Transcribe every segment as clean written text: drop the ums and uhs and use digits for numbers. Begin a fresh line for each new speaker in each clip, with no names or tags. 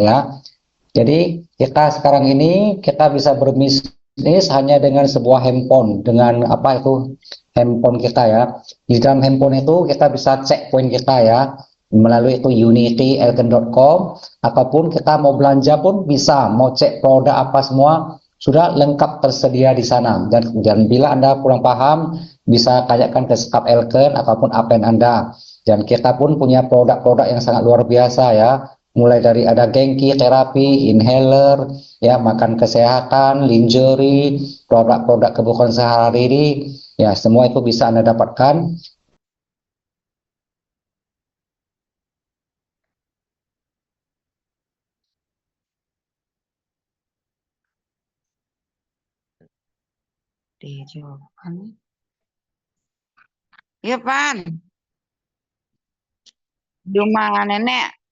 ya. Jadi kita sekarang ini kita bisa berbisnis hanya dengan sebuah handphone, dengan apa itu handphone kita ya. Di dalam handphone itu kita bisa cek poin kita ya melalui itu unityelken.com, ataupun kita mau belanja pun bisa, mau cek produk apa semua sudah lengkap tersedia di sana. Dan bila Anda kurang paham bisa tanyakan ke staf Elken ataupun apen Anda. Dan kita pun punya produk-produk yang sangat luar biasa ya, mulai dari ada Genki terapi, inhaler, ya makan kesehatan, lingerie, produk-produk kebutuhan sehari-hari, ya semua itu bisa Anda dapatkan.
Di jawaban. Iya, Pan. Di rumah nenek.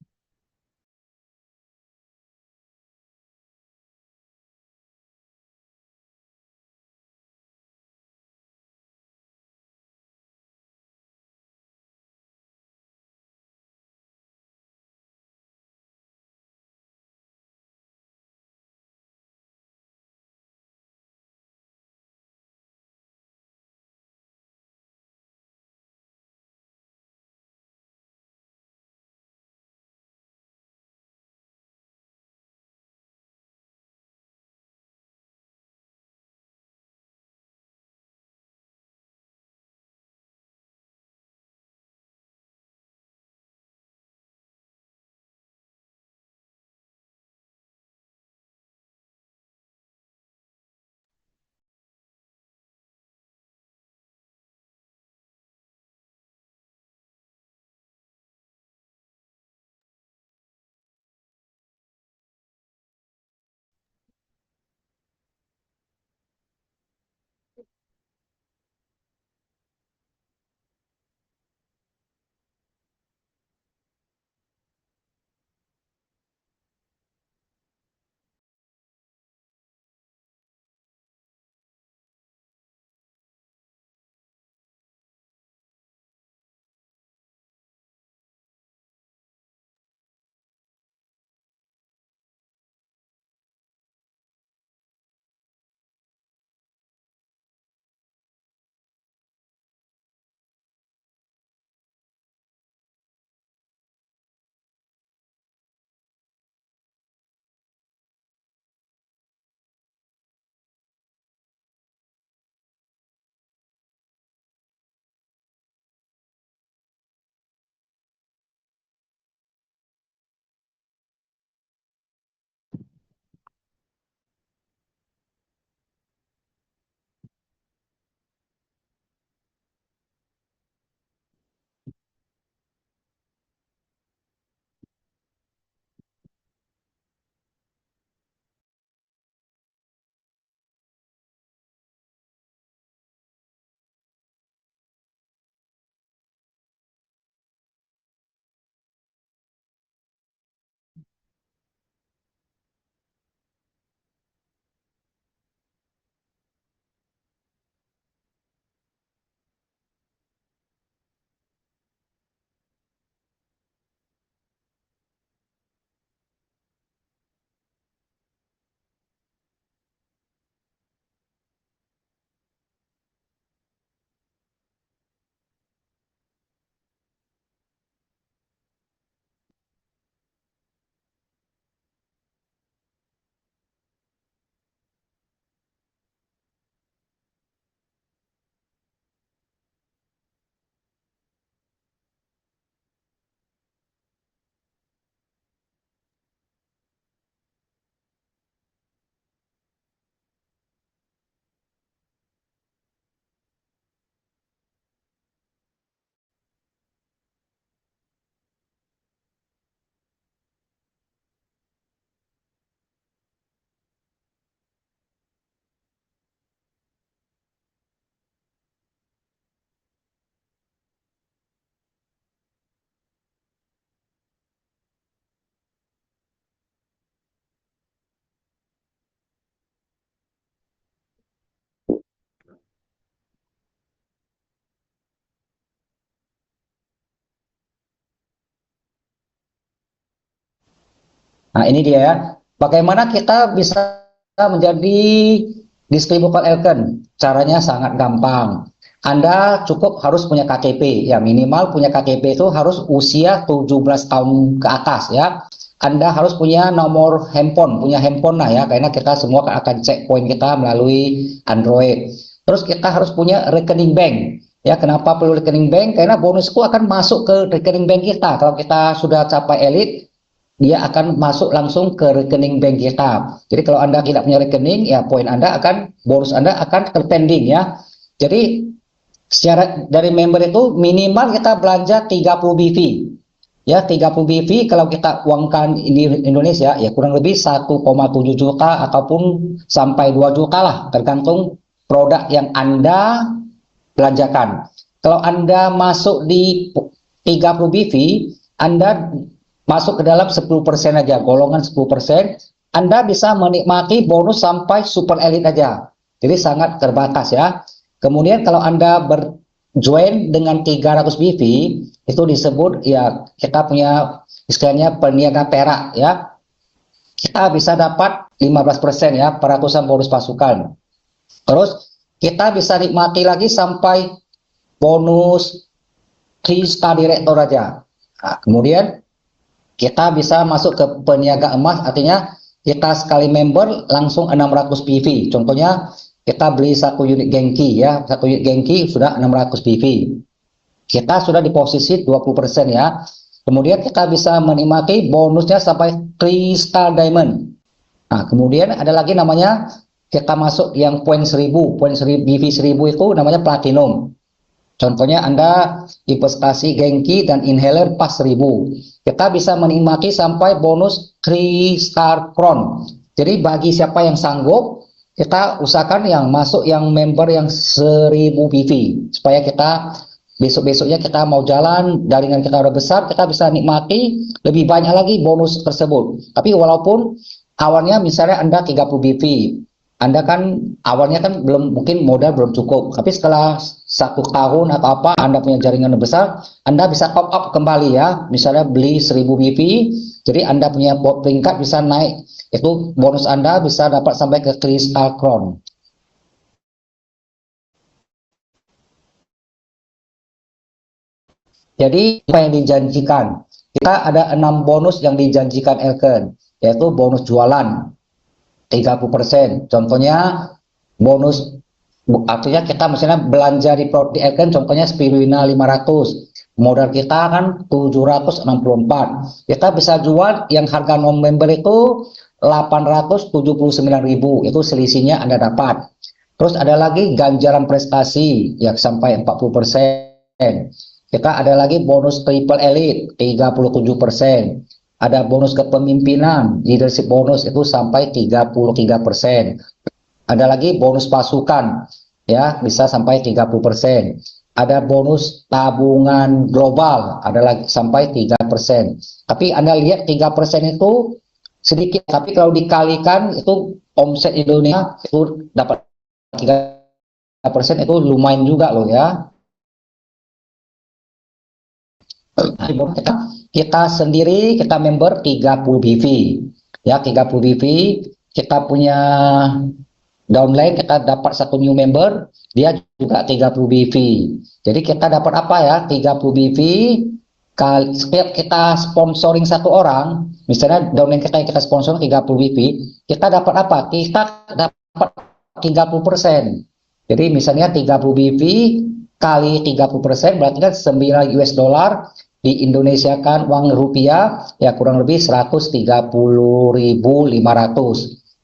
Nah, ini dia ya. Bagaimana kita bisa menjadi distributor Elken? Caranya sangat gampang. Anda cukup harus punya KTP, ya minimal punya KTP itu harus usia 17 tahun ke atas ya. Anda harus punya nomor handphone, punya handphone lah ya, karena kita semua akan cek poin kita melalui Android. Terus kita harus punya rekening bank. Ya, kenapa perlu rekening bank? Karena bonusku akan masuk ke rekening bank kita. Kalau kita sudah capai elite, dia akan masuk langsung ke rekening bank kita. Jadi kalau Anda tidak punya rekening, ya poin Anda akan, bonus Anda akan terpending ya. Jadi secara dari member itu minimal kita belanja 30 BV. Ya, 30 BV kalau kita uangkan di Indonesia ya kurang lebih 1,7 juta ataupun sampai 2 juta lah, tergantung produk yang Anda belanjakan. Kalau Anda masuk di 30 BV, Anda masuk ke dalam 10% aja, golongan 10%, Anda bisa menikmati bonus sampai super elite aja. Jadi sangat terbatas ya. Kemudian kalau Anda berjoin dengan 300 BV, itu disebut ya kita punya istilahnya peniaga perak ya. Kita bisa dapat 15% ya, peratusan bonus pasukan. Terus kita bisa nikmati lagi sampai bonus 3-star director aja. Nah, kemudian kita bisa masuk ke peniaga emas, artinya kita sekali member langsung 600 PV. Contohnya kita beli satu unit Genki ya, satu unit Genki sudah 600 PV. Kita sudah di posisi 20% ya. Kemudian kita bisa menikmati bonusnya sampai 3-star diamond. Nah, kemudian ada lagi namanya kita masuk yang poin 1000, BV 1000 itu namanya platinum. Contohnya Anda investasi Genki dan inhaler pas 1000. Kita bisa menikmati sampai bonus 3-star crown. Jadi bagi siapa yang sanggup, kita usahakan yang masuk yang member yang 1000 BV. Supaya kita besok-besoknya kita mau jalan, jaringan kita udah besar, kita bisa nikmati lebih banyak lagi bonus tersebut. Tapi walaupun awalnya misalnya Anda 30 BV, Anda kan awalnya kan belum, mungkin modal belum cukup, tapi setelah 1 tahun atau apa Anda punya jaringan yang besar, Anda bisa top up kembali ya, misalnya beli 1000 BV, jadi Anda punya peringkat bisa naik, itu bonus Anda bisa dapat sampai ke Crystal Crown. Jadi apa yang dijanjikan? Kita ada 6 bonus yang dijanjikan Elken, yaitu bonus jualan 30%. Contohnya bonus, artinya kita misalnya belanja di Elken, contohnya spirulina 500, modal kita kan 764. Kita bisa jual yang harga non member itu 879.000, itu selisihnya Anda dapat. Terus ada lagi ganjaran prestasi yang sampai 40%. Kita ada lagi bonus triple elite 37%. Ada bonus kepemimpinan, leadership bonus itu sampai 33%. Ada lagi bonus pasukan, ya bisa sampai 30%. Ada bonus tabungan global, ada lagi sampai 3%. Tapi Anda lihat 3% itu sedikit, tapi kalau dikalikan itu omset Indonesia itu dapat 3% itu lumayan juga loh ya. Kita sendiri, kita member 30 BV ya, 30 BV. Kita punya downline, kita dapat satu new member, dia juga 30 BV. Jadi kita dapat apa ya, 30 BV setiap kita sponsoring satu orang, misalnya downline kita yang kita sponsor 30 BV, kita dapat apa? Kita dapat 30%. Jadi misalnya 30 BV kali 30% berarti kan 9 US dollar, di Indonesia kan uang rupiah ya kurang lebih 130.500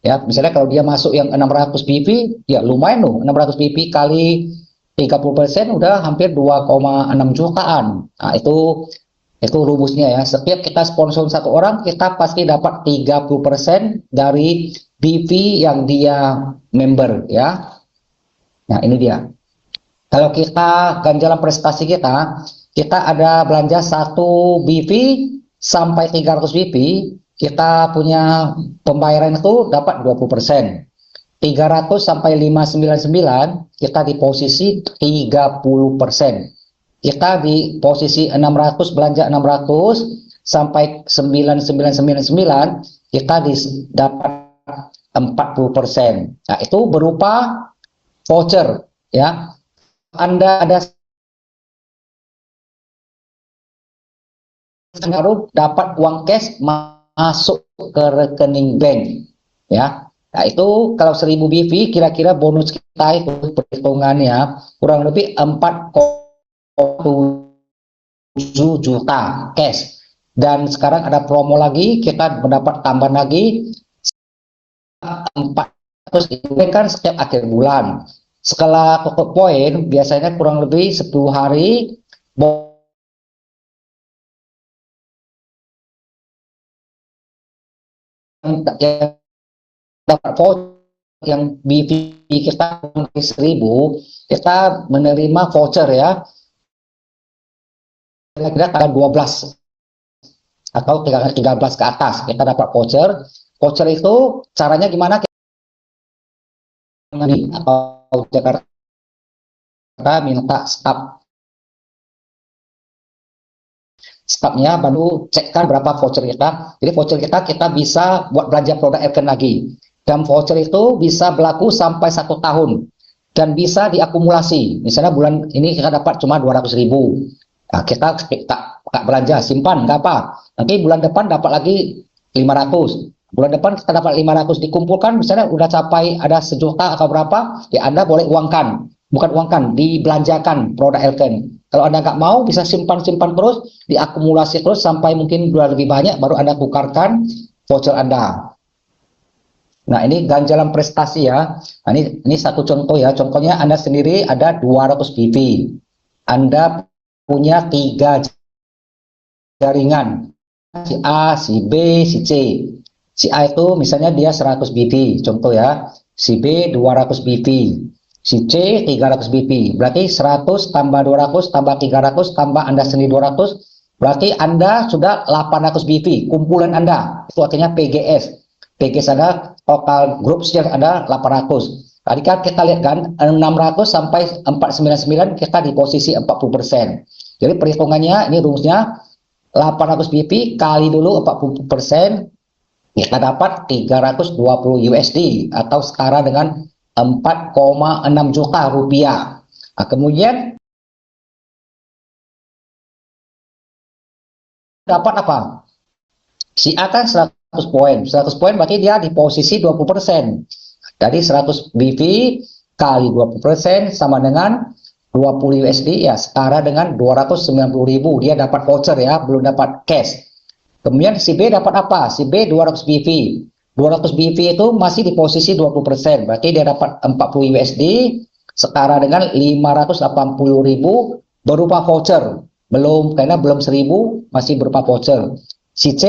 ya. Misalnya kalau dia masuk yang 600 BV ya lumayan loh, 600 BV kali 30% udah hampir 2,6 jutaan. Nah, itu rumusnya ya. Setiap kita sponsor satu orang, kita pasti dapat 30% dari BV yang dia member ya. Nah, ini dia. Kalau kita ganjalan prestasi kita ada belanja 1 BV sampai 300 BV, kita punya pembayaran itu dapat 20%. 300 sampai 599, kita di posisi 30%. Kita di posisi 600, belanja 600, sampai 9,999 kita dapat 40%. Nah, itu berupa voucher ya. Anda ada baru dapat uang cash masuk ke rekening bank ya. Nah, itu kalau 1000 BV kira-kira bonus kita itu perhitungannya kurang lebih 4,7 juta cash. Dan sekarang ada promo lagi, kita mendapat tambahan lagi 400 ini kan setiap akhir bulan. Skala Koko Poin biasanya kurang lebih 10 hari yang dapat voucher yang BV kita 1000, kita menerima voucher ya kira-kira tanggal 12 atau 13 ke atas kita dapat voucher. Voucher itu caranya gimana? Atau Jakarta minta stafnya baru cekkan berapa voucher kita. Jadi voucher kita bisa buat belanja produk Elken lagi. Dan voucher itu bisa berlaku sampai 1 tahun dan bisa diakumulasi. Misalnya bulan ini kita dapat cuma 200.000. Nah, kita belanja, simpan, nggak apa. Nanti bulan depan dapat lagi 500. Bulan depan kita dapat 500 dikumpulkan, misalnya udah capai ada 1 juta atau berapa, ya Anda boleh uangkan. Bukan uangkan, dibelanjakan produk Elken. Kalau Anda nggak mau, bisa simpan-simpan terus, diakumulasi terus sampai mungkin lebih banyak, baru Anda tukarkan voucher Anda. Nah, ini ganjalan prestasi ya. Nah, ini satu contoh ya. Contohnya Anda sendiri ada 200 BV. Anda punya 3 jaringan. Si A, si B, si C. Si A itu misalnya dia 100 BV, contoh ya. Si B 200 BV. Si C 300 BV. Berarti 100 tambah 200 tambah 300 tambah Anda sendiri 200. Berarti Anda sudah 800 BV. Kumpulan Anda. Itu artinya PGS. PGS Anda total grup share Anda 800. Tadi kan kita lihat kan 600 sampai 499 kita di posisi 40%. Jadi perhitungannya ini rumusnya 800 BP kali dulu 40%, kita dapat 320 USD atau setara dengan 4,6 juta rupiah. Nah, kemudian dapat apa? Si A kan 100 poin. 100 poin berarti dia di posisi 20%. Jadi 100 BV kali 20% sama dengan 20 USD ya setara dengan 290.000. Dia dapat voucher ya, belum dapat cash. Kemudian si B dapat apa? Si B 200 BV. 200 BV itu masih di posisi 20%. Berarti dia dapat 40 USD setara dengan 580.000 berupa voucher. Karena belum 1000 masih berupa voucher. Si C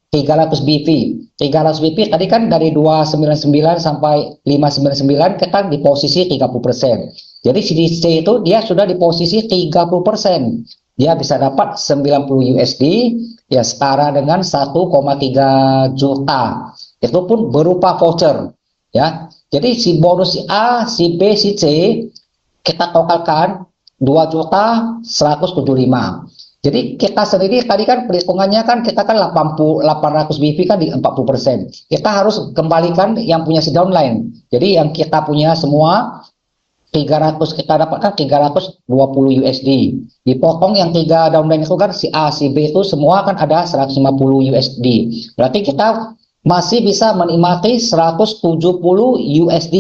300 BV. 300 BV tadi kan dari 299 sampai 599 kita di posisi 30%. Jadi si C itu dia sudah di posisi 30%. Dia bisa dapat 90 USD ya setara dengan 1,3 juta. Itu pun berupa voucher ya. Jadi si bonus si A, si B, si C kita totalkan 2.175. Jadi kita sendiri tadi kan perhitungannya kan kita kan 800 BV kan di 40%. Kita harus kembalikan yang punya si downline. Jadi yang kita punya semua 300 kita dapatkan 320 USD. Dipotong yang 3 downline itu kan si A, si B itu semua kan ada 150 USD. Berarti kita masih bisa menikmati 170 USD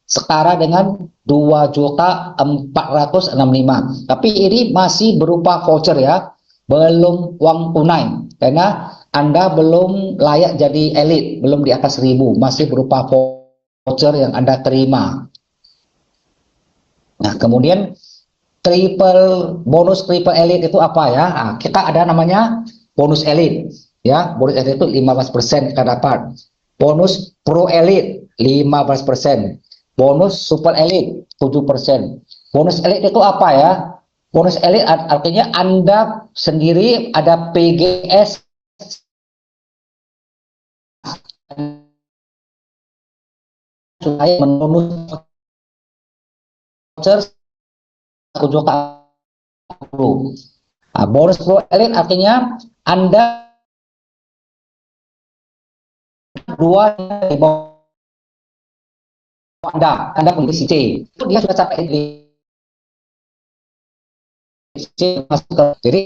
setara dengan 2.465. Tapi ini masih berupa voucher ya, belum uang tunai karena Anda belum layak jadi elit, belum di atas 1000, masih berupa voucher yang Anda terima. Nah, kemudian bonus triple elite itu apa ya? Nah, kita ada namanya bonus elite ya. Bonus elite itu 15% kita dapat. Bonus pro elite 15%. Bonus super elite 7%. Bonus elite itu apa ya? Bonus elite artinya Anda sendiri ada PGS supaya menonus voucher 1 juta. Nah, bonus pro elite artinya Anda dua di bawah Anda punya si C. Itu dia sudah sampai di C masuk ke. Jadi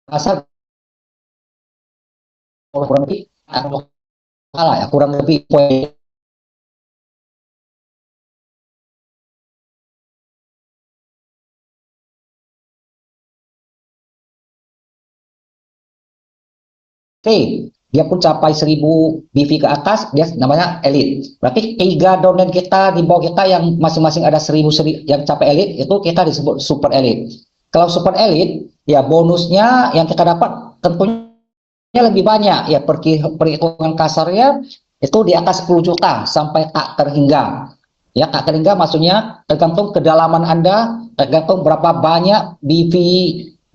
asal kurang lebih kalah ya, kurang lebih poin dia pun capai 1000 BV ke atas, dia namanya elite. Berarti 3 downline kita di bawah kita yang masing-masing ada 1000 yang capai elite, itu kita disebut super elite. Kalau super elite, ya bonusnya yang kita dapat tentunya lebih banyak. Ya perhitungan kasarnya itu di atas 10 juta sampai tak terhingga. Ya, tak terhingga maksudnya tergantung kedalaman Anda, tergantung berapa banyak BV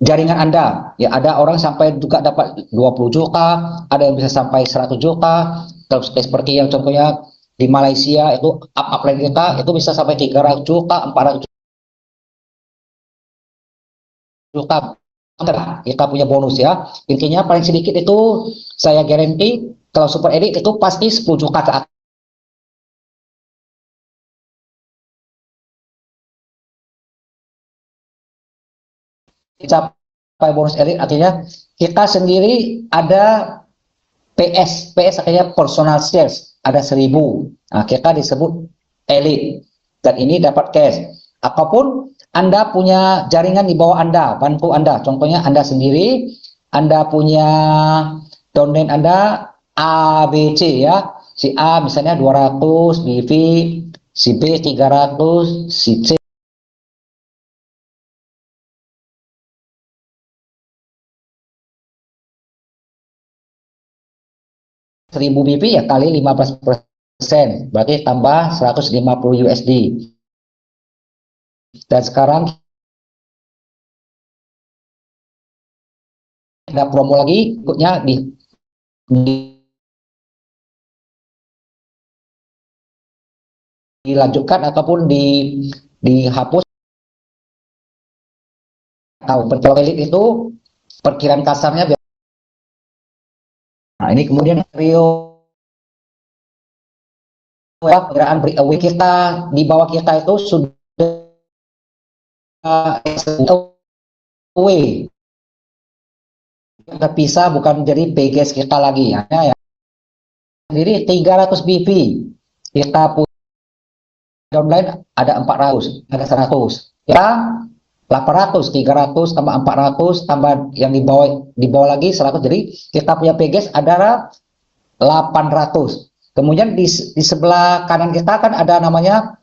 jaringan Anda. Ya, ada orang sampai juga dapat 20 juta, ada yang bisa sampai 100 juta. Terus seperti yang contohnya di Malaysia itu upline kita itu bisa sampai 300 juta, 400 juta. Kita punya bonus ya. Intinya paling sedikit itu saya garansi kalau super edit itu pasti 10 juta ke atas. Capai bonus elit artinya kita sendiri ada PS artinya personal sales ada 1000. Nah, kita disebut elit dan ini dapat cash. Apapun Anda punya jaringan di bawah Anda, bantu Anda. Contohnya Anda sendiri, Anda punya domain Anda ABC ya. Si A misalnya 200 BV, si B 300, si C 1000 BP ya kali 15%, berarti tambah 150 USD. Dan sekarang ada promo lagi, ikutnya dilanjutkan ataupun dihapus. Tahu penjual elit itu perkiraan kasarnya. Nah, ini kemudian Rio perkiraan breakaway kita di bawah kita itu sudah away terpisah, bukan jadi PGS kita lagi ya. Jadi 300 BP kita punya downline ada 400, ada 100 ya, 800, 300 tambah 400 tambah yang di bawah lagi 100, jadi kita punya PGS adalah 800. Kemudian di sebelah kanan kita kan ada namanya,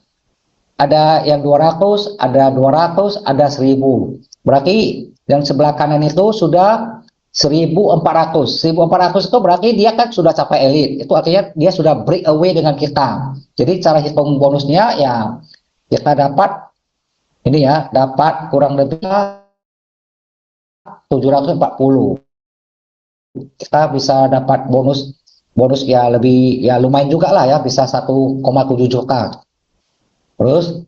ada yang 200, ada 200, ada 1000. Berarti yang sebelah kanan itu sudah 1400. 1400 itu berarti dia kan sudah capai elite. Itu artinya dia sudah break away dengan kita. Jadi cara hitung bonusnya ya kita dapat ini ya, dapat kurang lebih 740. Kita bisa dapat bonus ya lebih ya lumayan juga lah ya, bisa 1,7 juta. Terus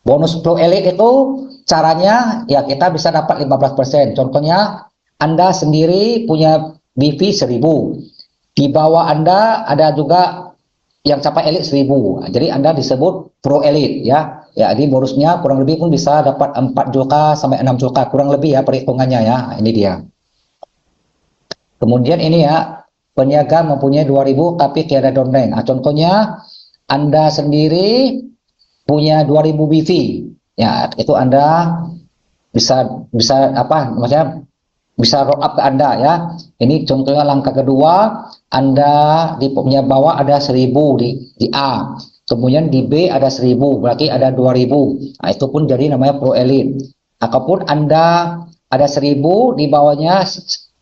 bonus pro elite itu caranya ya kita bisa dapat 15%. Contohnya Anda sendiri punya BV 1000. Di bawah Anda ada juga yang capai elite 1000. Jadi Anda disebut pro elite ya. Ya, ini bonusnya kurang lebih pun bisa dapat 4 juta sampai 6 juta kurang lebih ya perhitungannya ya. Ini dia. Kemudian ini ya, peniaga mempunyai 2000 tapi tiada downline. Nah, contohnya Anda sendiri punya 2000 BV. Ya, itu Anda bisa apa maksudnya bisa roll up ke Anda ya. Ini contohnya langkah kedua, Anda di punya bawah ada 1000 di A. Kemudian di B ada 1000, berarti ada 2000. Nah, itu pun jadi namanya pro elite. Ataupun Anda ada 1000 di bawahnya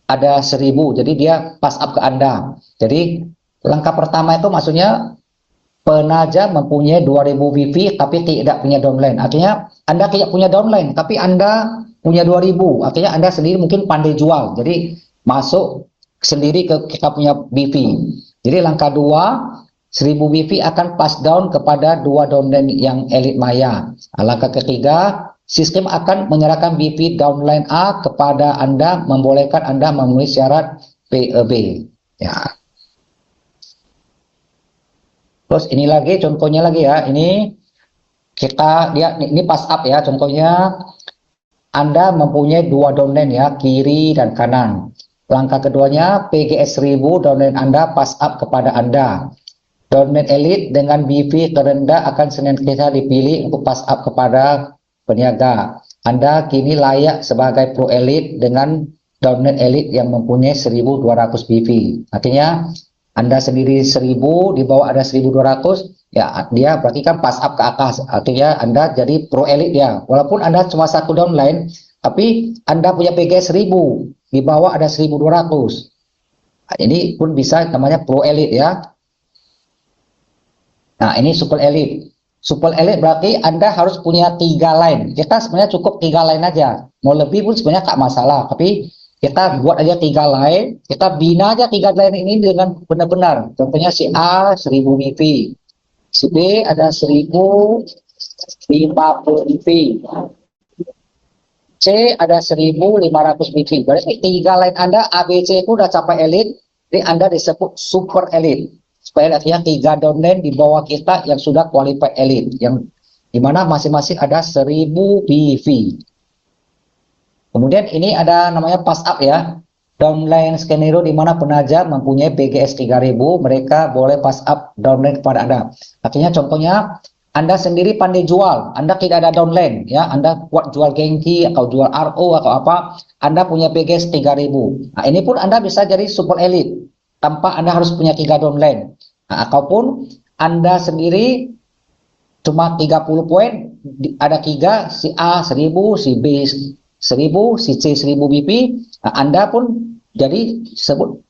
ada 1000, jadi dia pass up ke Anda. Jadi langkah pertama itu maksudnya penaja mempunyai 2000 BV tapi tidak punya downline. Artinya Anda tidak punya downline tapi Anda punya 2000. Artinya Anda sendiri mungkin pandai jual. Jadi masuk sendiri ke kita punya BV. Jadi langkah 2, 1000 BV akan pass down kepada dua downline yang elit maya. Langkah ketiga, sistem akan menyerahkan BV downline A kepada Anda, membolehkan Anda memenuhi syarat PEB. Ya. Terus ini lagi contohnya lagi ya. Ini ini pass up ya. Contohnya Anda mempunyai dua downline ya, kiri dan kanan. Langkah keduanya, PGS 1000 downline Anda pass up kepada Anda. Downline elite dengan BV terendah akan senantiasa dipilih untuk pass up kepada peniaga. Anda kini layak sebagai pro elite dengan downline elite yang mempunyai 1200 BV. Artinya Anda sendiri 1000, di bawah ada 1200, ya dia berarti kan pass up ke atas. Artinya Anda jadi pro elite ya. Walaupun Anda cuma satu downline, tapi Anda punya PGS 1000, di bawah ada 1200. Ini pun bisa namanya pro elite ya. Nah, ini super elite. Super elite berarti Anda harus punya 3 line. Kita sebenarnya cukup 3 line aja. Mau lebih pun sebenarnya tak masalah. Tapi kita buat aja 3 line. Kita bina aja 3 line ini dengan benar-benar. Contohnya si A 1000 BV. Si B ada 1050 BV. C ada 1500 BV. Berarti 3 line Anda A, B, C itu udah capai elite. Jadi Anda disebut super elite. Supaya artinya 3 downline di bawah kita yang sudah qualified elite, yang dimana masing-masing ada 1000 BV. Kemudian ini ada namanya pass up ya, downline skenario di mana penaja mempunyai PGS 3000, mereka boleh pass up downline kepada Anda. Artinya contohnya Anda sendiri pandai jual, Anda tidak ada downline ya, Anda buat jual Genki atau jual RO atau apa, Anda punya PGS 3000. Nah, ini pun Anda bisa jadi super elite tanpa Anda harus punya 3 downline. Nah, ataupun Anda sendiri cuma 30 poin, ada 3, si A 1000, si B 1000, si C 1000 BP, nah, Anda pun jadi disebut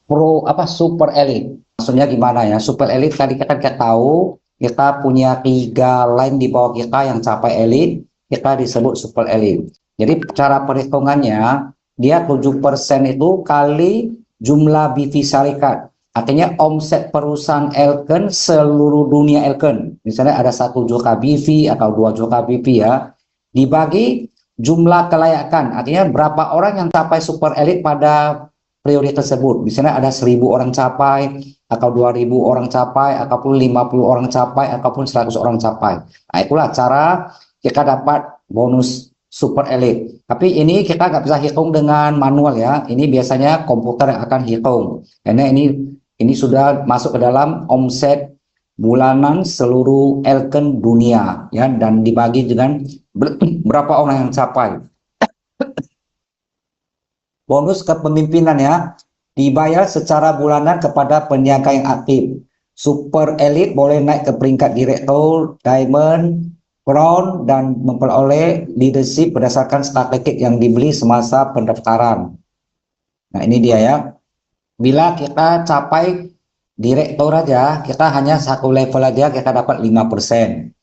super elite. Maksudnya gimana ya? Super elite tadi kita tahu kita punya 3 line di bawah kita yang capai elite, kita disebut super elite. Jadi cara perhitungannya dia 7% itu kali jumlah BV syarikat. Artinya omset perusahaan Elken seluruh dunia Elken. Misalnya ada 1 juta BV atau 2 juta BV ya. Dibagi jumlah kelayakan. Artinya berapa orang yang capai super elite pada periode tersebut. Misalnya ada 1000 orang capai, atau 2000 orang capai, ataupun 50 orang capai, ataupun 100 orang capai. Nah itulah cara kita dapat bonus super elite. Tapi ini kita nggak bisa hitung dengan manual ya. Ini biasanya komputer yang akan hitung. Karena ini sudah masuk ke dalam omset bulanan seluruh Elken dunia ya, dan dibagi dengan berapa orang yang capai. Bonus kepemimpinan ya, dibayar secara bulanan kepada peniaga yang aktif. Super elite boleh naik ke peringkat direktur, diamond, crown, dan memperoleh leadership berdasarkan statistik yang dibeli semasa pendaftaran. Nah ini dia ya. Bila kita capai direktur aja, kita hanya 1 level aja, kita dapat 5%.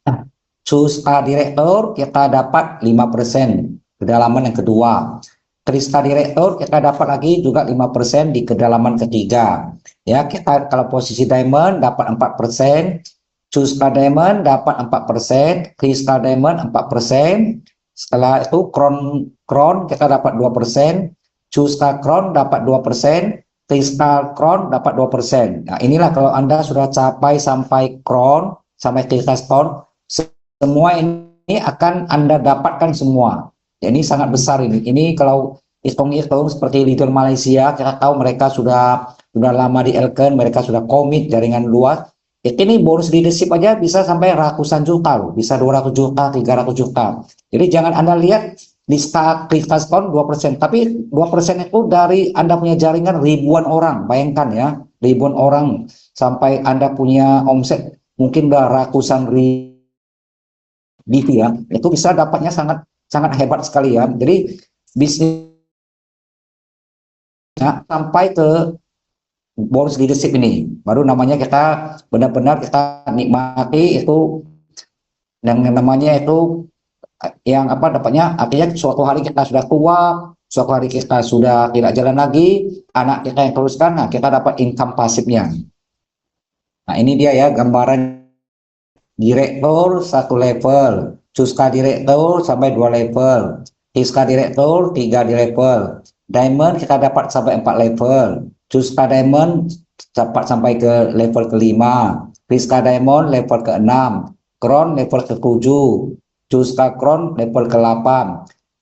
Choose A direktur, kita dapat 5%, kedalaman yang kedua. Krista direktur, kita dapat lagi juga 5% di kedalaman ketiga. Ya, kita kalau posisi diamond dapat 4%, Choose A diamond dapat 4%, Krista diamond 4%. Setelah itu crown kita dapat 2%, Choose A crown dapat 2%. Crystal Crown dapat 2%. Nah, inilah kalau Anda sudah capai sampai Crown, sampai Crystal Crown, semua ini akan Anda dapatkan semua. Ya, ini sangat besar ini. Ini kalau hitung-hitung seperti leader Malaysia, kita tahu mereka sudah lama di Elken, mereka sudah komit jaringan luas. Ini bonus leadership aja bisa sampai ratusan juta loh, bisa 200 juta, 300 juta. Jadi jangan Anda lihat di Crystal Stone 2%, tapi 2% itu dari Anda punya jaringan ribuan orang. Bayangkan ya, ribuan orang sampai Anda punya omset mungkin udah ratusan ribu ya. Itu bisa dapatnya sangat hebat sekali ya. Jadi bisnisnya sampai ke bonus leadership ini, baru namanya kita benar-benar kita nikmati itu, yang namanya itu yang apa dapatnya, artinya suatu hari kita sudah tua, suatu hari kita sudah tidak jalan lagi, anak kita yang teruskan, nah kita dapat income pasifnya. Nah, ini dia ya gambaran direktur 1 level, Cuska direktur sampai 2 level, Hiska direktur 3 di level, Diamond kita dapat sampai 4 level, Cuska Diamond dapat sampai ke level ke-5, Hiska Diamond level ke-6, Crown level ke-7, Cuska Crown level ke-8,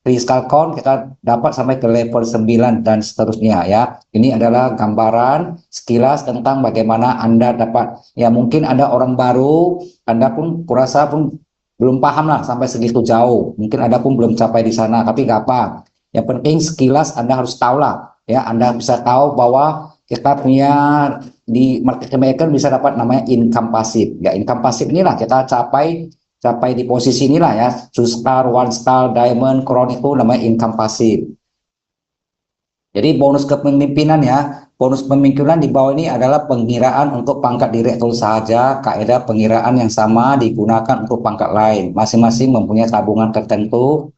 Crystal Crown kita dapat sampai ke level 9 dan seterusnya ya. Ini adalah gambaran sekilas tentang bagaimana Anda dapat, ya mungkin ada orang baru, Anda pun kurasa pun belum paham lah sampai segitu jauh. Mungkin Anda pun belum capai di sana, tapi gak apa. Yang penting sekilas Anda harus tahu lah, ya Anda bisa tahu bahwa kita punya di market maker bisa dapat namanya income pasif. Ya income pasif inilah kita capai di posisi inilah ya, 2 star, 1 star, diamond, crown itu namanya income pasif. Jadi bonus kepemimpinan ya, bonus pemimpinan di bawah ini adalah pengiraan untuk pangkat direktur saja, kaidah pengiraan yang sama digunakan untuk pangkat lain. Masing-masing mempunyai tabungan tertentu,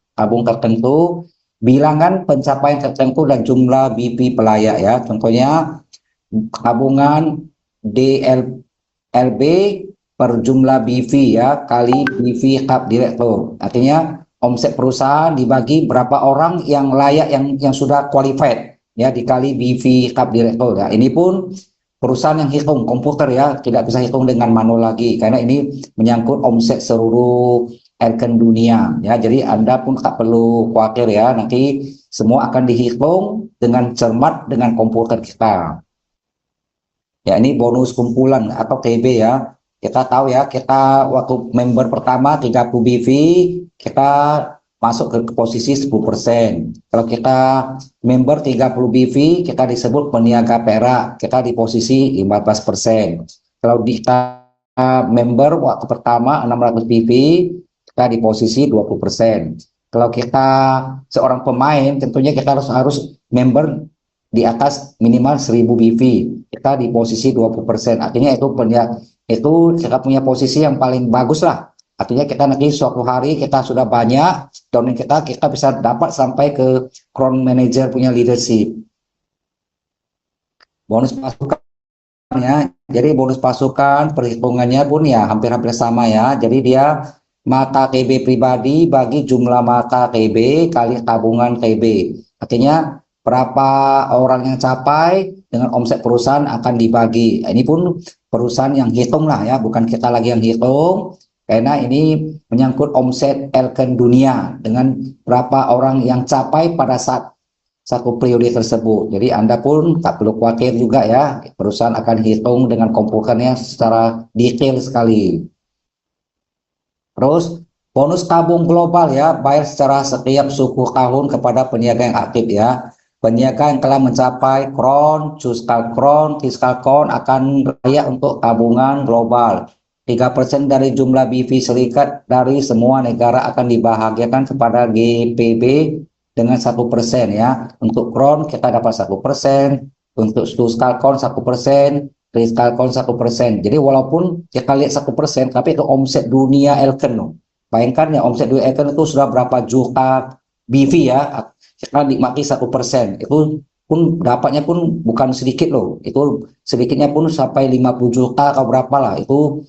bilangan pencapaian tertentu dan jumlah BP pelayak ya. Contohnya tabungan DLB per jumlah BV ya kali BV hub direktur. Artinya omset perusahaan dibagi berapa orang yang layak yang sudah qualified ya dikali BV hub direktur. Ya, ini pun perusahaan yang hitung komputer ya, tidak bisa hitung dengan manual lagi karena ini menyangkut omset seluruh Elken dunia ya. Jadi Anda pun tak perlu khawatir ya, nanti semua akan dihitung dengan cermat dengan komputer kita. Ya, ini bonus kumpulan atau TB ya. Kita tahu ya, kita waktu member pertama 30 BV, kita masuk ke posisi 10%. Kalau kita member 30 BV, kita disebut peniaga perak, kita di posisi 15%. Kalau kita member waktu pertama 600 BV, kita di posisi 20%. Kalau kita seorang pemain, tentunya kita harus member di atas minimal 1000 BV, kita di posisi 20%. Artinya itu kita punya posisi yang paling bagus lah. Artinya kita nanti suatu hari kita sudah banyak domain kita bisa dapat sampai ke crown manager punya leadership. Bonus pasukan ya, jadi bonus pasukan perhitungannya pun ya hampir-hampir sama ya. Jadi dia mata TB pribadi bagi jumlah mata TB kali tabungan TB. Artinya berapa orang yang capai dengan omset perusahaan akan dibagi. Ini pun perusahaan yang hitung lah ya, bukan kita lagi yang hitung, karena ini menyangkut omset Elken dunia dengan berapa orang yang capai pada saat satu periode tersebut. Jadi Anda pun tak perlu khawatir juga ya, perusahaan akan hitung dengan komputernya secara detail sekali. Terus bonus tabung global ya, bayar secara setiap 10 tahun kepada peniaga yang aktif ya. Peniaga yang telah mencapai crown, Cuska crown, Fiskal crown akan layak untuk tabungan global. 3% dari jumlah BV serikat dari semua negara akan dibahagiakan kepada GPB dengan 1% ya. Untuk crown kita dapat 1%, untuk Cuska crown 1%, Fiskal crown 1%. Jadi walaupun kita lihat 1%, tapi itu omset dunia Elken. Bayangkan ya, omset dunia Elken itu sudah berapa juta BV ya. Kita nikmati 1%, itu pun dapatnya pun bukan sedikit loh, itu sedikitnya pun sampai 50 juta atau berapa lah. Itu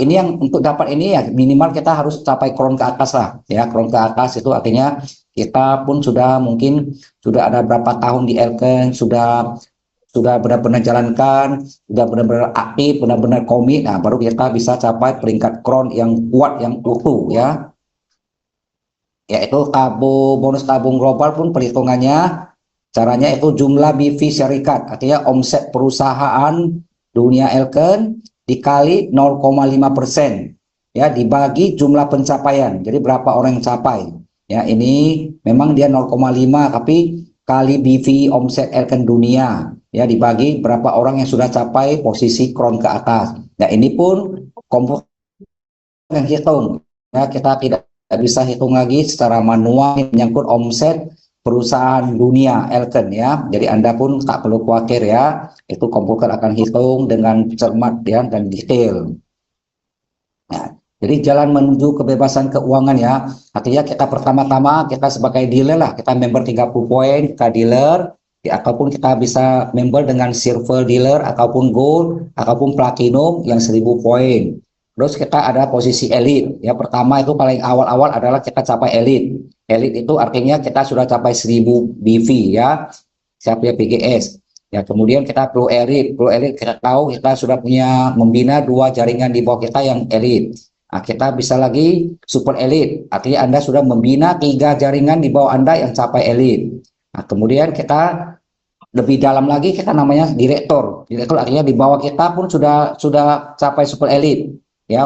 ini yang untuk dapat ini ya minimal kita harus capai crown ke atas lah ya. Crown ke atas itu artinya kita pun sudah mungkin sudah ada berapa tahun di Elken, sudah benar-benar jalankan, sudah benar-benar aktif, benar-benar komit. Nah baru kita bisa capai peringkat crown yang kuat, yang utuh ya. Yaitu bonus tabung global pun perhitungannya caranya itu jumlah BV syarikat, artinya omset perusahaan dunia Elken dikali 0,5% ya, dibagi jumlah pencapaian. Jadi berapa orang yang capai ya, ini memang dia 0,5 tapi kali BV omset Elken dunia ya, dibagi berapa orang yang sudah capai posisi crown ke atas. Nah ini pun komputer yang hitung ya, kita tidak bisa hitung lagi secara manual menyangkut omset perusahaan dunia Elken ya. Jadi Anda pun tak perlu khawatir ya, itu komputer akan hitung dengan cermat ya dan detail. Nah, jadi jalan menuju kebebasan keuangan ya, artinya kita pertama-tama kita sebagai dealer lah, kita member 30 poin, kita dealer ataupun kita bisa member dengan silver dealer ataupun gold ataupun platinum yang 1000 poin. Terus kita ada posisi elite. Ya, pertama itu paling awal-awal adalah kita capai elite. Elite itu artinya kita sudah capai 1000 BV ya. Siapa ya PGS. Ya, kemudian kita pro elite. Pro elite kita tahu kita sudah punya membina 2 jaringan di bawah kita yang elite. Nah, kita bisa lagi super elite. Artinya Anda sudah membina 3 jaringan di bawah Anda yang capai elite. Nah, kemudian kita lebih dalam lagi kita namanya direktur. Direktur artinya di bawah kita pun sudah capai super elite. Ya,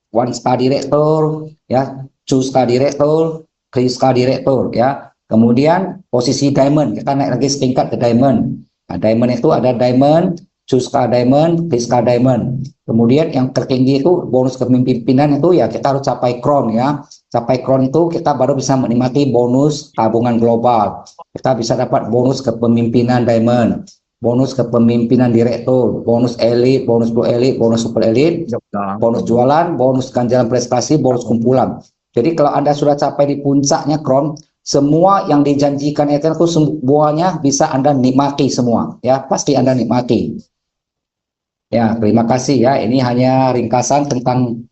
1 star direktur, ya, 2 star direktur, 3 star direktur, ya. Kemudian posisi diamond, kita naik lagi setingkat ke diamond. Nah, diamond itu ada diamond, 2 star diamond, 3 star diamond. Kemudian yang tertinggi itu bonus kepemimpinan itu ya kita harus capai crown ya. Capai crown itu kita baru bisa menikmati bonus tabungan global. Kita bisa dapat bonus kepemimpinan diamond, bonus kepemimpinan direktur, bonus elite, bonus blue elite, bonus super elite, bonus jualan, bonus ganjaran prestasi, bonus kumpulan. Jadi kalau Anda sudah capai di puncaknya crown, semua yang dijanjikan itu semuanya bisa Anda nikmati semua, ya pasti Anda nikmati. Ya, terima kasih ya. Ini hanya ringkasan tentang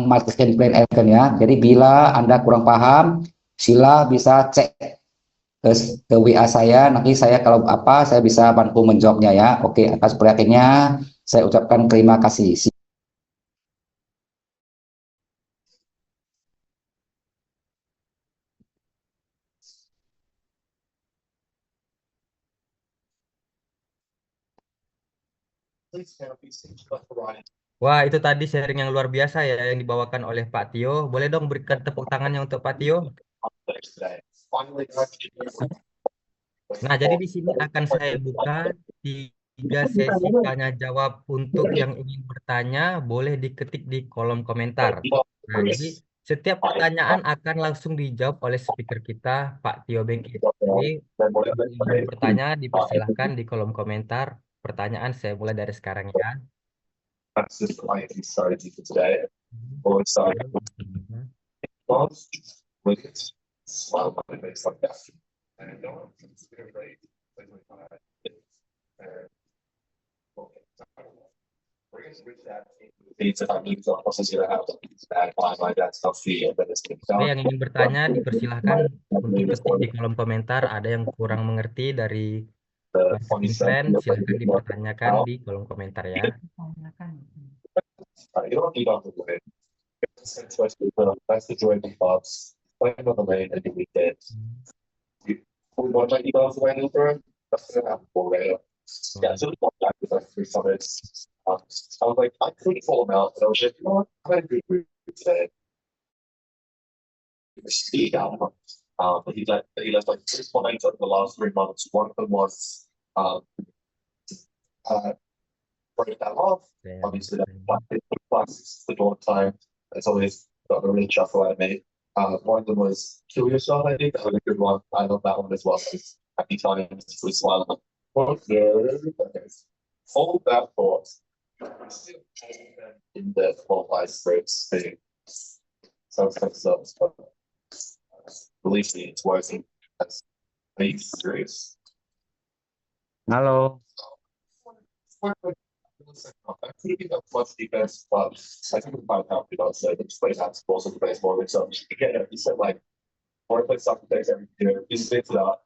marketing plan Elken ya. Jadi bila Anda kurang paham, sila bisa cek ke WA saya. Nanti saya kalau apa saya bisa bantu menjawabnya ya. Oke, atas perhatiannya saya ucapkan terima kasih.
Wah, itu tadi sharing yang luar biasa ya yang dibawakan oleh Pak Tio. Boleh dong berikan tepuk tangannya untuk Pak Tio. Nah, jadi di sini akan saya buka 3 sesi tanya jawab untuk yang ingin bertanya, boleh diketik di kolom komentar. Nah, jadi setiap pertanyaan akan langsung dijawab oleh speaker kita, Pak Tio Bengkit. Jadi, yang ingin bertanya dipersilahkan di kolom komentar. Pertanyaan saya mulai dari sekarang ya. Oke, yang ingin bertanya dipersilahkan untuk ketik di kolom komentar. Ada yang kurang mengerti dari marketing plan, silahkan dipertanyakan di kolom komentar ya.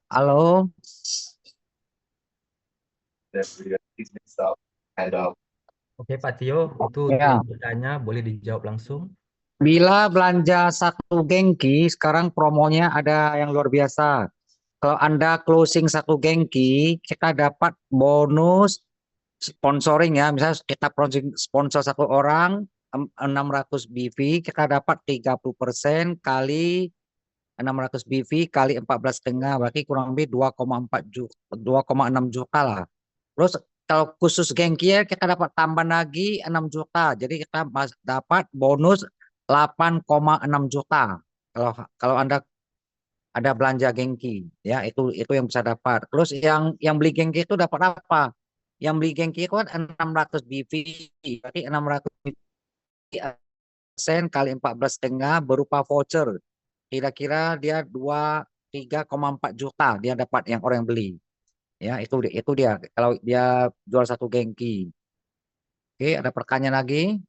Halo. Halo. Oke Pak Tio, itu
Ya.
bertanya boleh dijawab langsung.
Bila belanja 1 gengki, sekarang promonya ada yang luar biasa. Kalau Anda closing 1 gengki, kita dapat bonus sponsoring ya. Misalnya kita sponsor 1 orang 600 BV, kita dapat 30% kali 600 BV kali 14,5, berarti kurang lebih 2,4 juta, 2,6 juta lah. Terus kalau khusus gengki ya kita dapat tambah lagi 6 juta. Jadi kita dapat bonus 8,6 juta. Kalau Anda ada belanja gengki ya, itu yang bisa dapat. Terus yang beli gengki itu dapat apa? Yang beli gengki itu kan 600 BV, berarti 600 BV kali 14,5 berupa voucher. Kira-kira dia 3,4 juta dia dapat yang orang yang beli. Ya, itu dia. Kalau dia jual satu gengki. Oke, ada pertanyaan lagi?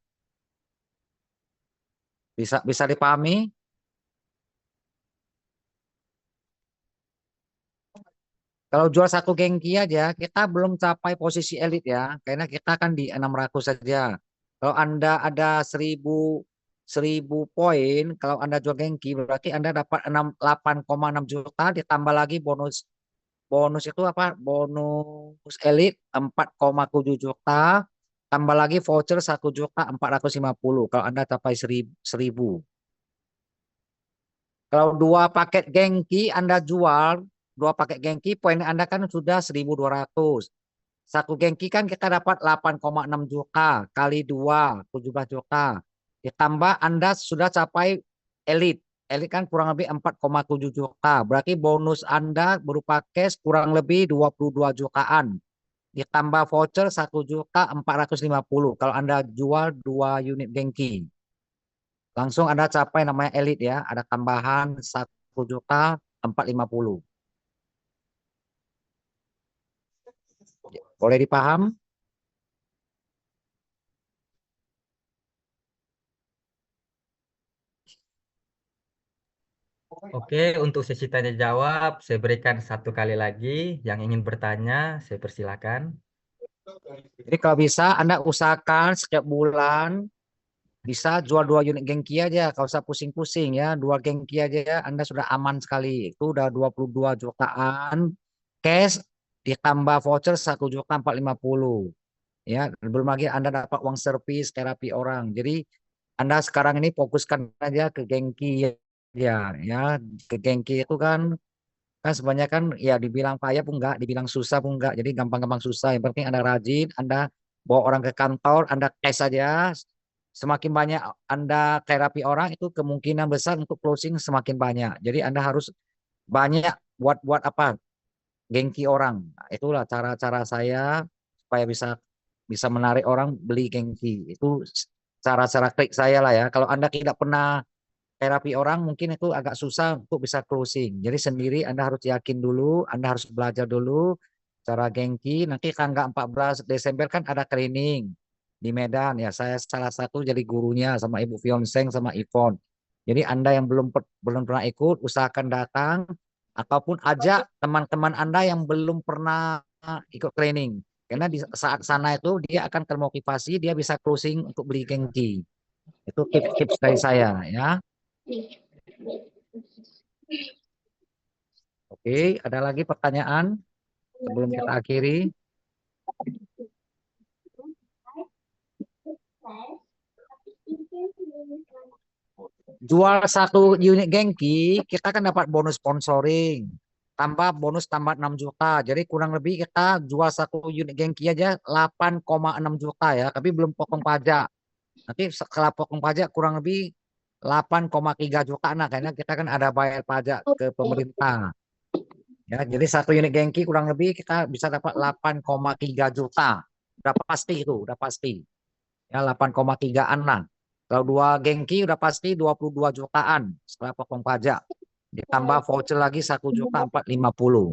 Bisa bisa dipahami? Kalau jual satu gengki aja, kita belum capai posisi elit ya, karena kita kan di 600 saja. Kalau Anda ada 1000 poin, kalau Anda jual gengki, berarti Anda dapat 8,6 juta, ditambah lagi bonus bonus itu apa? Bonus elit 4,7 juta, tambah lagi voucher 1.450.000 kalau Anda capai 1000. Kalau dua paket gengki Anda jual, dua paket gengki poin Anda kan sudah 1.200. Satu gengki kan kita dapat 8,6 juta kali 2, 17 juta. Ditambah Anda sudah capai elit. Elit kan kurang lebih 4,7 juta. Berarti bonus Anda berupa cash kurang lebih 22 jutaan. Ditambah voucher 1.450.000 kalau Anda jual 2 unit gengki. Langsung Anda capai namanya elit ya. Ada tambahan 1.450.000. Boleh dipaham?
Oke, untuk sesi tanya jawab, saya berikan satu kali lagi. Yang ingin bertanya, saya persilakan.
Jadi kalau bisa Anda usahakan setiap bulan bisa jual 2 unit gengki aja, kalau usah pusing-pusing ya. 2 gengki aja ya, Anda sudah aman sekali. Itu udah 22 jutaan cash ditambah voucher 1.450.000 ya. Belum lagi Anda dapat uang servis terapi orang. Jadi Anda sekarang ini fokuskan aja ke gengki ya, ya. Ke gengki itu kan sebenarnya kan ya dibilang payah pun enggak, dibilang susah pun enggak. Jadi gampang-gampang susah. Yang penting Anda rajin, Anda bawa orang ke kantor, Anda cash saja. Semakin banyak Anda terapi orang itu kemungkinan besar untuk closing semakin banyak. Jadi Anda harus banyak buat apa? Gengki orang. Nah, itulah cara-cara saya supaya bisa bisa menarik orang beli gengki. Itu cara-cara klik saya lah ya. Kalau Anda tidak pernah terapi orang mungkin itu agak susah untuk bisa closing. Jadi sendiri Anda harus yakin dulu, Anda harus belajar dulu cara gengki. Nanti tanggal 14 Desember kan ada training di Medan ya. Saya salah satu jadi gurunya sama Ibu Fionseng sama Ivon. Jadi Anda yang belum pernah ikut, usahakan datang ataupun ajak teman-teman Anda yang belum pernah ikut training. Karena di saat sana itu dia akan termotivasi, dia bisa closing untuk beli gengki. Itu tips-tips dari saya ya. Oke, ada lagi pertanyaan sebelum kita akhiri? Jual satu unit gengki, kita kan dapat bonus sponsoring. Tambah bonus tambah 6 juta. Jadi kurang lebih kita jual satu unit gengki aja 8,6 juta ya. Tapi belum potong pajak. Nanti setelah potong pajak kurang lebih 8,3 juta. Nah, karena kita kan ada bayar pajak ke pemerintah. Ya, jadi satu unit gengki kurang lebih kita bisa dapat 8,3 juta. Udah pasti itu, udah pasti. Ya, 8,3-an lah. Kalau 2 gengki udah pasti 22 jutaan setelah potong pajak. Ditambah voucher lagi 1.450.000.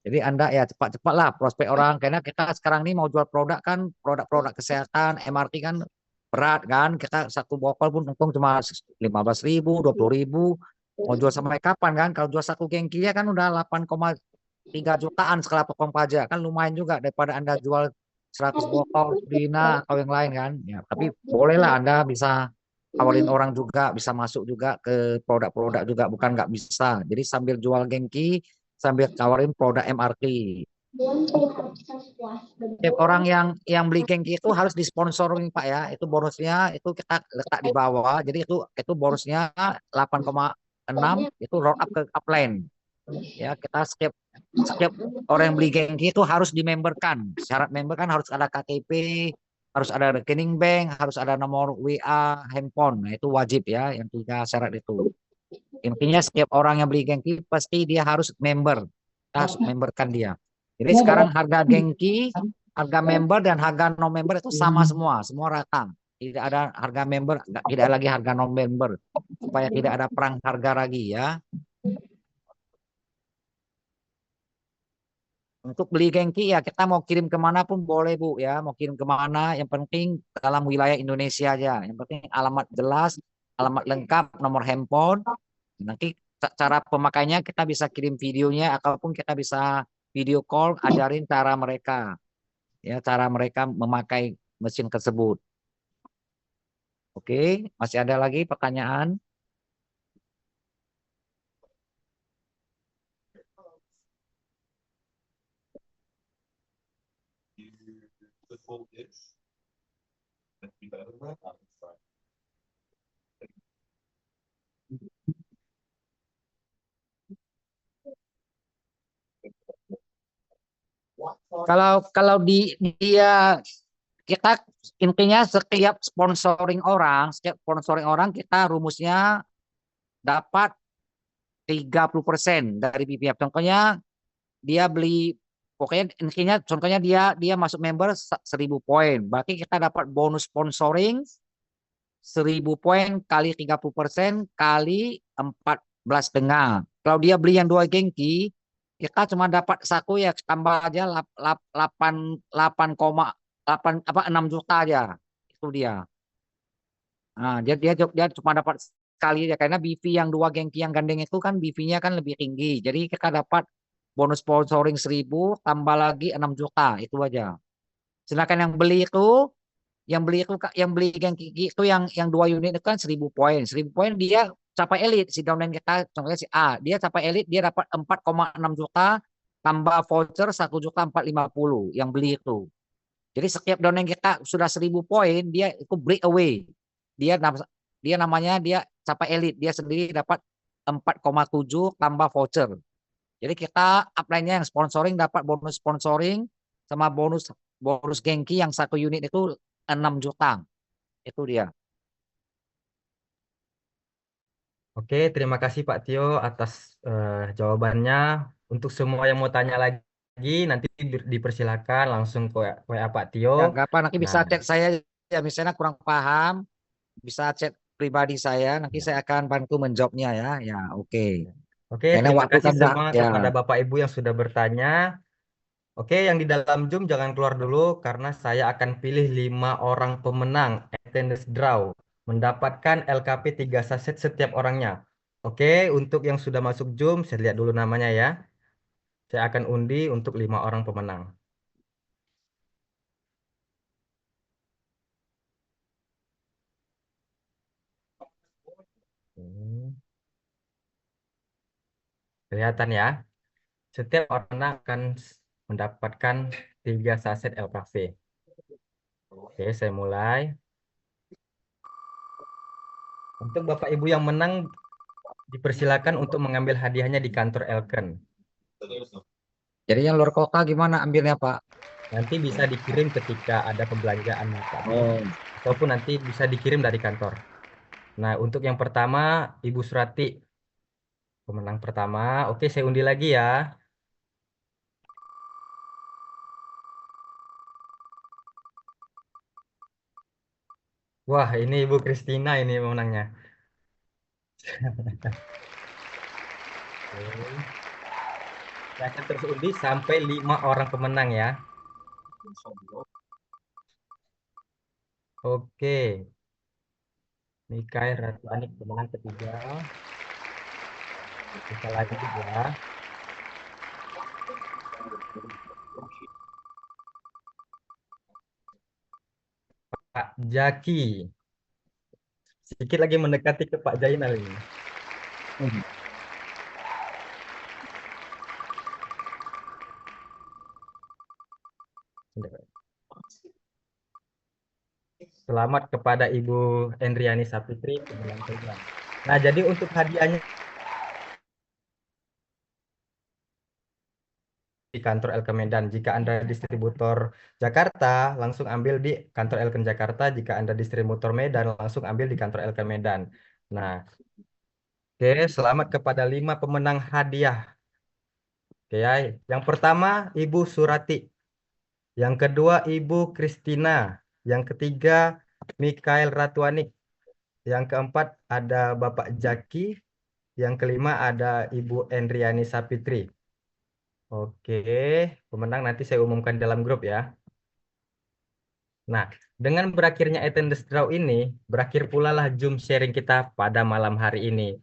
Jadi Anda ya cepat-cepatlah prospek orang karena kita sekarang ini mau jual produk kan produk-produk kesehatan MRT kan berat kan kita satu botol pun untung cuma 15.000 20.000 mau jual sampai kapan kan kalau jual satu gengki ya kan udah 8,3 jutaan setelah potong pajak kan lumayan juga daripada Anda jual 100 botol Dina atau yang lain kan ya tapi bolehlah Anda bisa tawarin orang juga bisa masuk juga ke produk-produk juga bukan nggak bisa jadi sambil jual gengki sambil tawarin produk MRT. Setiap orang yang beli gengki itu harus disponsorin Pak ya. Itu bonusnya itu kita letak di bawah. Jadi itu bonusnya 8,6 itu roll up ke upline. Ya, kita setiap orang yang beli gengki itu harus dimemberkan. Syarat member kan harus ada KTP, harus ada rekening bank, harus ada nomor WA, handphone. Nah, itu wajib ya yang 3 syarat itu. Intinya setiap orang yang beli gengki pasti dia harus member. Kita harus memberkan dia. Jadi sekarang harga gengki, harga member dan harga non member itu sama semua rata. Tidak ada harga member, tidak lagi harga non member supaya tidak ada perang harga lagi ya.
Untuk beli gengki ya kita mau kirim kemana pun boleh Bu ya, mau kirim kemana, yang penting dalam wilayah Indonesia aja. Yang penting alamat jelas, alamat lengkap, nomor handphone. Nanti cara pemakainya kita bisa kirim videonya, ataupun kita bisa video call ajarin cara mereka, ya cara mereka memakai mesin tersebut. Oke, masih ada lagi pertanyaan? Kalau dia kita intinya setiap sponsoring orang kita rumusnya dapat 30% dari BPF. Contohnya dia beli, pokoknya intinya contohnya dia dia masuk member 1.000 poin. Berarti kita dapat bonus sponsoring 1.000 poin kali 30% kali 14,5. Kalau dia beli yang 2 gengki, kita cuma dapat satu ya, tambah aja 8,8 apa 6 juta aja. Itu dia. Nah, dia cuma dapat sekali ya, karena BV yang 2 gengki yang gandeng itu kan BV-nya kan lebih tinggi. Jadi kita dapat bonus sponsoring 1.000 tambah lagi 6 juta itu aja. Sedangkan yang beli gengki itu yang 2 unit itu kan 1.000 poin. 1.000 poin dia capai elit si downline kita, contohnya si A, dia capai elit dia dapat 4,6 juta tambah voucher 1.450 yang beli itu. Jadi setiap downline kita sudah 1.000 poin dia itu breakaway. Dia dia namanya dia capai elit, dia sendiri dapat 4,7 tambah voucher. Jadi kita upline-nya yang sponsoring dapat bonus sponsoring sama bonus bonus gengki yang 1 unit itu 6 juta. Itu dia.
Oke, terima kasih Pak Tio atas jawabannya. Untuk semua yang mau tanya lagi, nanti dipersilakan langsung ke WA Pak Tio.
Ya, nggak apa, nanti bisa
Nah,
chat saya ya, misalnya kurang paham, bisa chat pribadi saya, nanti
ya.
saya akan bantu menjawabnya ya. Ya, oke.
Oke,
Karena
terima
waktu
kasih
kan udah
semua
ya.
kepada Bapak Ibu yang sudah bertanya. Oke, yang di dalam Zoom jangan keluar dulu karena saya akan pilih 5 orang pemenang attendance draw mendapatkan LKP 3 saset setiap orangnya. Oke, untuk yang sudah masuk Zoom, saya lihat dulu namanya ya. Saya akan undi untuk 5 orang pemenang. Hmm, kelihatan ya. Setiap orang akan mendapatkan 3 saset LKP. Oke, saya mulai. Untuk Bapak Ibu yang menang, dipersilakan untuk mengambil hadiahnya di kantor Elken.
Jadi yang luar kota gimana ambilnya Pak?
Nanti bisa dikirim ketika ada pembelanjaan Pak.
Oh,
Ataupun nanti bisa dikirim dari kantor. Nah, untuk yang pertama, Ibu Surati, pemenang pertama. Oke, saya undi lagi ya. Wah, ini Ibu Kristina ini pemenangnya. Oke. Saya akan terus undi sampai 5 orang pemenang ya. Oke, Mikael Ratu Anik pemenang ketiga. Kita lanjut ya. Pak Jaki. Sedikit lagi mendekati ke Pak Jainal ini. Selamat kepada Ibu Endriani Sapitri, pemenang program. Nah, jadi untuk hadiahnya di kantor Elkem Medan. Jika Anda distributor Jakarta, langsung ambil di kantor Elkem Jakarta. Jika Anda distributor Medan, langsung ambil di kantor Elkem Medan. Nah, oke, selamat kepada 5 pemenang hadiah. Oke, ya. Yang pertama, Ibu Surati. Yang kedua, Ibu Kristina. Yang ketiga, Mikael Ratuanik. Yang keempat, ada Bapak Jaki. Yang kelima, ada Ibu Endriani Sapitri. Oke, pemenang nanti saya umumkan dalam grup ya. Nah, dengan berakhirnya attendance draw ini, berakhir pula lah Zoom sharing kita pada malam hari ini.